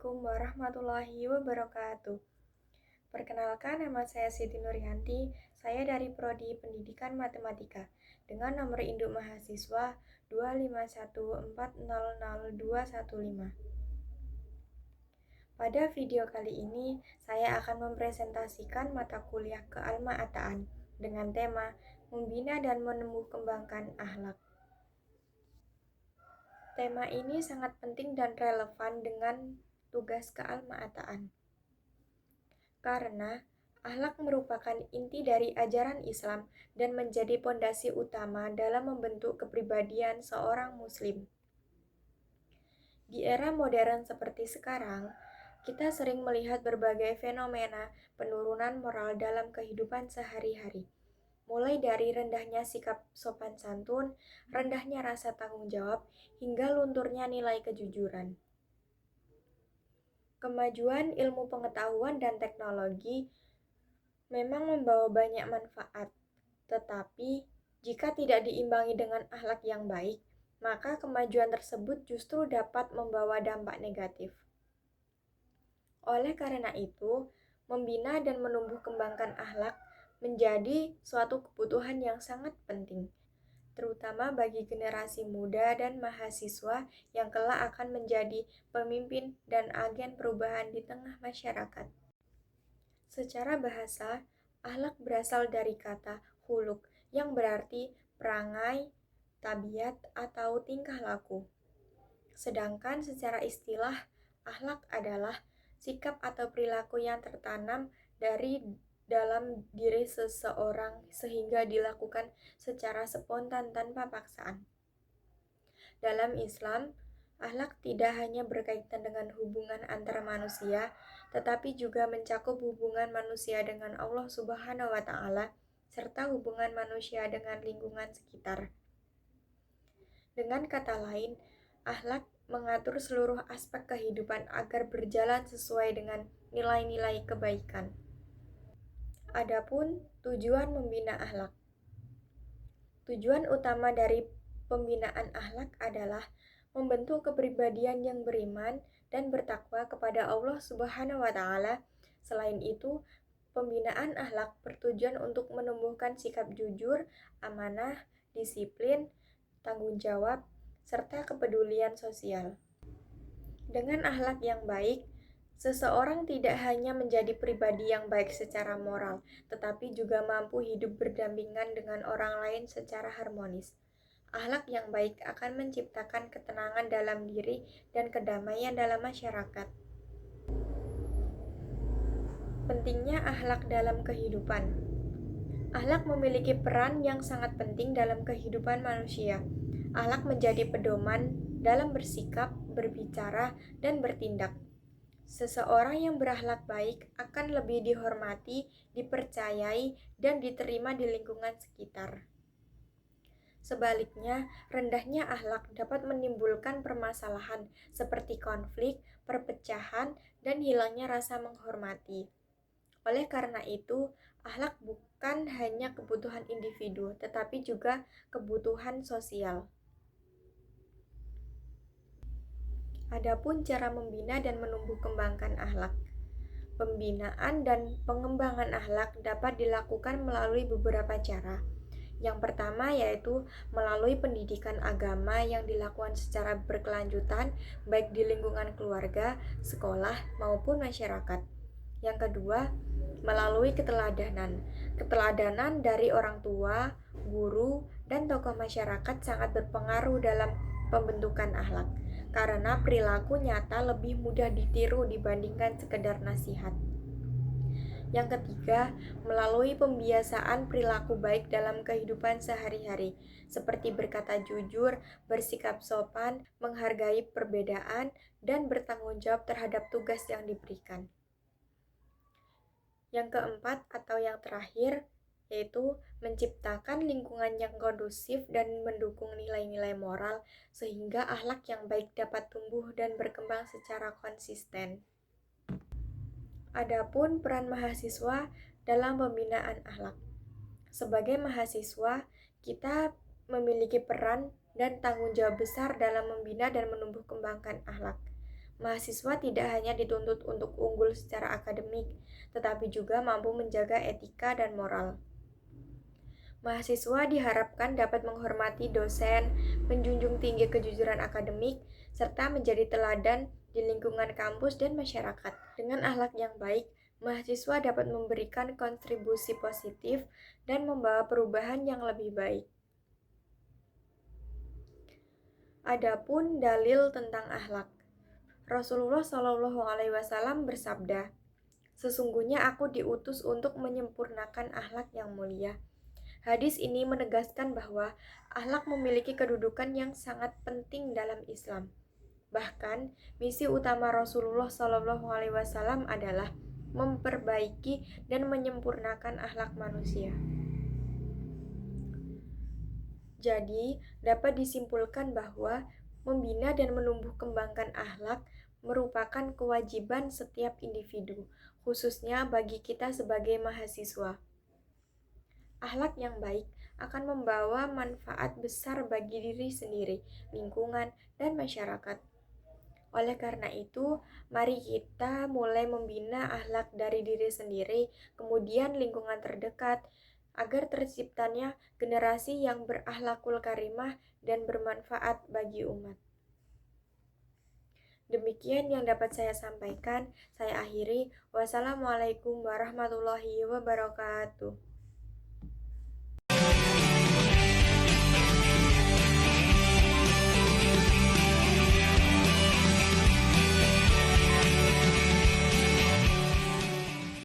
Assalamualaikum warahmatullahi wabarakatuh. Perkenalkan, nama saya Siti Nuryanti. Saya dari Prodi Pendidikan Matematika dengan nomor induk mahasiswa 251400215. Pada video kali ini, saya akan mempresentasikan mata kuliah kealmaataan dengan tema Membina dan Menumbuh Kembangkan Akhlak. Tema ini sangat penting dan relevan dengan tugas kealmaataan. Karena akhlak merupakan inti dari ajaran Islam dan menjadi pondasi utama dalam membentuk kepribadian seorang muslim. Di era modern seperti sekarang, kita sering melihat berbagai fenomena penurunan moral dalam kehidupan sehari-hari. Mulai dari rendahnya sikap sopan santun, rendahnya rasa tanggung jawab, hingga lunturnya nilai kejujuran. Kemajuan ilmu pengetahuan dan teknologi memang membawa banyak manfaat, tetapi jika tidak diimbangi dengan akhlak yang baik, maka kemajuan tersebut justru dapat membawa dampak negatif. Oleh karena itu, membina dan menumbuh kembangkan akhlak menjadi suatu kebutuhan yang sangat penting, terutama bagi generasi muda dan mahasiswa yang kelak akan menjadi pemimpin dan agen perubahan di tengah masyarakat. Secara bahasa, akhlak berasal dari kata khuluq yang berarti perangai, tabiat, atau tingkah laku. Sedangkan secara istilah, akhlak adalah sikap atau perilaku yang tertanam dari dalam diri seseorang sehingga dilakukan secara spontan tanpa paksaan. Dalam Islam, akhlak tidak hanya berkaitan dengan hubungan antara manusia, tetapi juga mencakup hubungan manusia dengan Allah Subhanahu wa Ta'ala, serta hubungan manusia dengan lingkungan sekitar. Dengan kata lain, akhlak mengatur seluruh aspek kehidupan agar berjalan sesuai dengan nilai-nilai kebaikan. Adapun tujuan membina akhlak. Tujuan utama dari pembinaan akhlak adalah membentuk kepribadian yang beriman dan bertakwa kepada Allah Subhanahu wa Ta'ala. Selain itu, pembinaan akhlak bertujuan untuk menumbuhkan sikap jujur, amanah, disiplin, tanggung jawab, serta kepedulian sosial. Dengan akhlak yang baik, seseorang tidak hanya menjadi pribadi yang baik secara moral, tetapi juga mampu hidup berdampingan dengan orang lain secara harmonis. Akhlak yang baik akan menciptakan ketenangan dalam diri dan kedamaian dalam masyarakat. Pentingnya akhlak dalam kehidupan. Akhlak memiliki peran yang sangat penting dalam kehidupan manusia. Akhlak menjadi pedoman dalam bersikap, berbicara, dan bertindak. Seseorang yang berakhlak baik akan lebih dihormati, dipercayai, dan diterima di lingkungan sekitar. Sebaliknya, rendahnya akhlak dapat menimbulkan permasalahan seperti konflik, perpecahan, dan hilangnya rasa menghormati. Oleh karena itu, akhlak bukan hanya kebutuhan individu, tetapi juga kebutuhan sosial. Adapun cara membina dan menumbuh kembangkan akhlak. Pembinaan dan pengembangan akhlak dapat dilakukan melalui beberapa cara. Yang pertama yaitu melalui pendidikan agama yang dilakukan secara berkelanjutan baik di lingkungan keluarga, sekolah, maupun masyarakat. Yang kedua, melalui keteladanan. Keteladanan dari orang tua, guru, dan tokoh masyarakat sangat berpengaruh dalam pembentukan akhlak, karena perilaku nyata lebih mudah ditiru dibandingkan sekedar nasihat. Yang ketiga, melalui pembiasaan perilaku baik dalam kehidupan sehari-hari, seperti berkata jujur, bersikap sopan, menghargai perbedaan, dan bertanggung jawab terhadap tugas yang diberikan. Yang keempat atau yang terakhir, yaitu menciptakan lingkungan yang kondusif dan mendukung nilai-nilai moral sehingga akhlak yang baik dapat tumbuh dan berkembang secara konsisten. Adapun peran mahasiswa dalam pembinaan akhlak. Sebagai mahasiswa, kita memiliki peran dan tanggung jawab besar dalam membina dan menumbuh kembangkan akhlak. Mahasiswa tidak hanya dituntut untuk unggul secara akademik, tetapi juga mampu menjaga etika dan moral. Mahasiswa diharapkan dapat menghormati dosen, menjunjung tinggi kejujuran akademik, serta menjadi teladan di lingkungan kampus dan masyarakat. Dengan akhlak yang baik, mahasiswa dapat memberikan kontribusi positif dan membawa perubahan yang lebih baik. Adapun dalil tentang akhlak. Rasulullah Shallallahu Alaihi Wasallam bersabda, "Sesungguhnya aku diutus untuk menyempurnakan akhlak yang mulia." Hadis ini menegaskan bahwa akhlak memiliki kedudukan yang sangat penting dalam Islam. Bahkan, misi utama Rasulullah Shallallahu Alaihi Wasallam adalah memperbaiki dan menyempurnakan akhlak manusia. Jadi, dapat disimpulkan bahwa membina dan menumbuh kembangkan akhlak merupakan kewajiban setiap individu, khususnya bagi kita sebagai mahasiswa. Akhlak yang baik akan membawa manfaat besar bagi diri sendiri, lingkungan, dan masyarakat. Oleh karena itu, mari kita mulai membina akhlak dari diri sendiri, kemudian lingkungan terdekat, agar terciptanya generasi yang berakhlakul karimah dan bermanfaat bagi umat. Demikian yang dapat saya sampaikan. Saya akhiri. Wassalamualaikum warahmatullahi wabarakatuh.